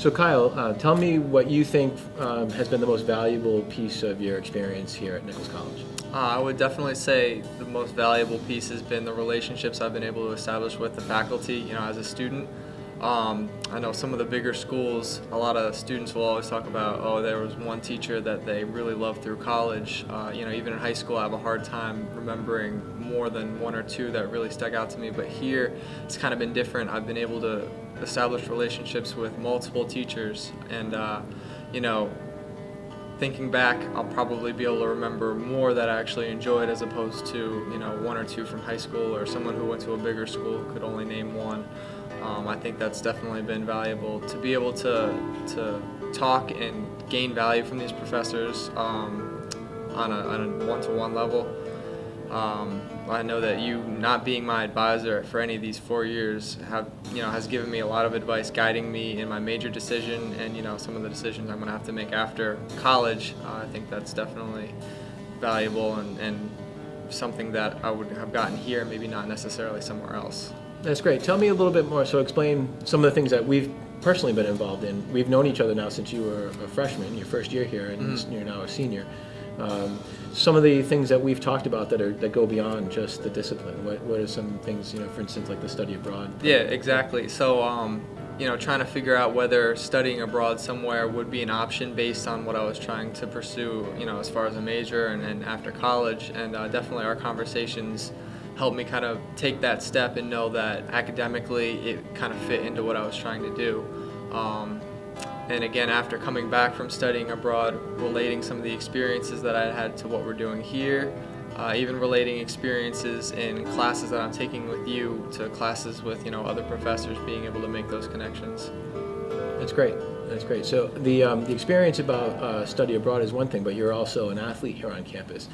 So Kyle, tell me what you think has been the most valuable piece of your experience here at Nichols College. I would definitely say the most valuable piece has been the relationships I've been able to establish with the faculty, as a student. I know some of the bigger schools, a lot of students will always talk about, oh, there was one teacher that they really loved through college. Even in high school, I have a hard time remembering more than one or two that really stuck out to me. But here, it's kind of been different. I've been able to establish relationships with multiple teachers, and thinking back, I'll probably be able to remember more that I actually enjoyed as opposed to, one or two from high school, or someone who went to a bigger school could only name one. I think that's definitely been valuable to be able to talk and gain value from these professors on a one-to-one level. I know that you not being my advisor for any of these 4 years has given me a lot of advice, guiding me in my major decision and some of the decisions I'm going to have to make after college. I think that's definitely valuable and something that I would have gotten here, maybe not necessarily somewhere else. That's great. Tell me a little bit more. So explain some of the things that we've personally been involved in. We've known each other now since you were a freshman, your first year here, and you're now a senior. Some of the things that we've talked about that go beyond just the discipline. What are some things, for instance, like the study abroad? Yeah, exactly. So, trying to figure out whether studying abroad somewhere would be an option based on what I was trying to pursue, as far as a major and after college. And definitely our conversations helped me kind of take that step and know that academically it kind of fit into what I was trying to do. And again, after coming back from studying abroad, relating some of the experiences that I had to what we're doing here, even relating experiences in classes that I'm taking with you to classes with other professors, being able to make those connections. That's great. That's great. So the experience about study abroad is one thing, but you're also an athlete here on campus.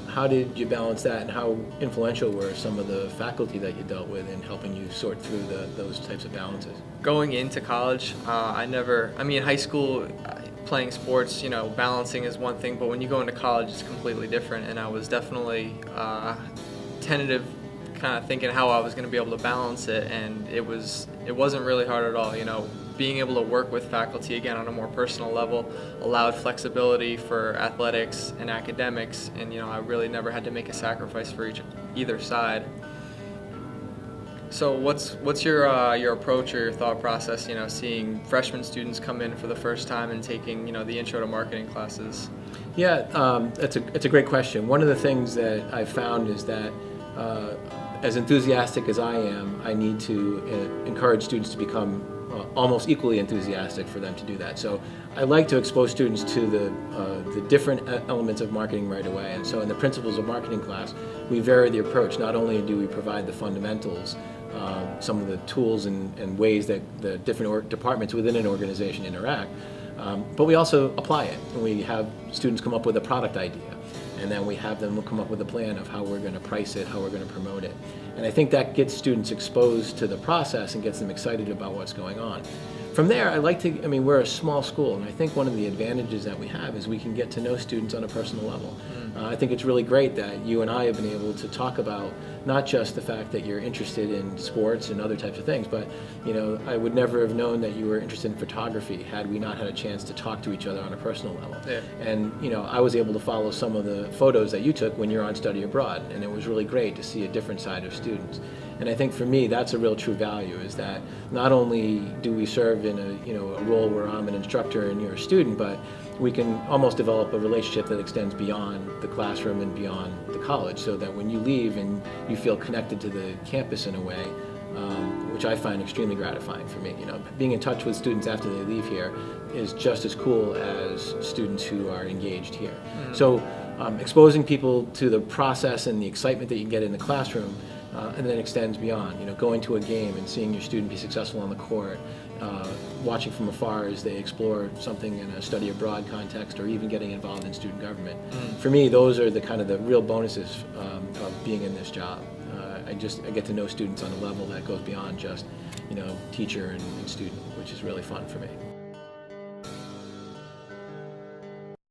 How did you balance that, and how influential were some of the faculty that you dealt with in helping you sort through those types of balances? Going into college, high school, playing sports, balancing is one thing, but when you go into college, it's completely different, and I was definitely tentative, kind of thinking how I was going to be able to balance it, and it wasn't really hard at all. Being able to work with faculty again on a more personal level allowed flexibility for athletics and academics, and I really never had to make a sacrifice for either side. So what's your approach or your thought process, seeing freshman students come in for the first time and taking the intro to marketing classes? Yeah, it's a great question. One of the things that I've found is that as enthusiastic as I am, I need to encourage students to become almost equally enthusiastic for them to do that. So I like to expose students to the different elements of marketing right away. And so in the Principles of Marketing class, we vary the approach. Not only do we provide the fundamentals, some of the tools and ways that the different departments within an organization interact, but we also apply it. And we have students come up with a product idea, and then we have them come up with a plan of how we're going to price it, how we're going to promote it. And I think that gets students exposed to the process and gets them excited about what's going on. From there, we're a small school, and I think one of the advantages that we have is we can get to know students on a personal level. I think it's really great that you and I have been able to talk about not just the fact that you're interested in sports and other types of things, but I would never have known that you were interested in photography had we not had a chance to talk to each other on a personal level. Yeah. And I was able to follow some of the photos that you took when you're on study abroad, and it was really great to see a different side of students. And I think for me, that's a real true value, is that not only do we serve in a role where I'm an instructor and you're a student, but we can almost develop a relationship that extends beyond the classroom and beyond the college, so that when you leave and you feel connected to the campus in a way, which I find extremely gratifying for me. Being in touch with students after they leave here is just as cool as students who are engaged here. So exposing people to the process and the excitement that you can get in the classroom, and then extends beyond, going to a game and seeing your student be successful on the court, watching from afar as they explore something in a study abroad context, or even getting involved in student government. For me, those are the real bonuses of being in this job. I get to know students on a level that goes beyond just, teacher and student, which is really fun for me.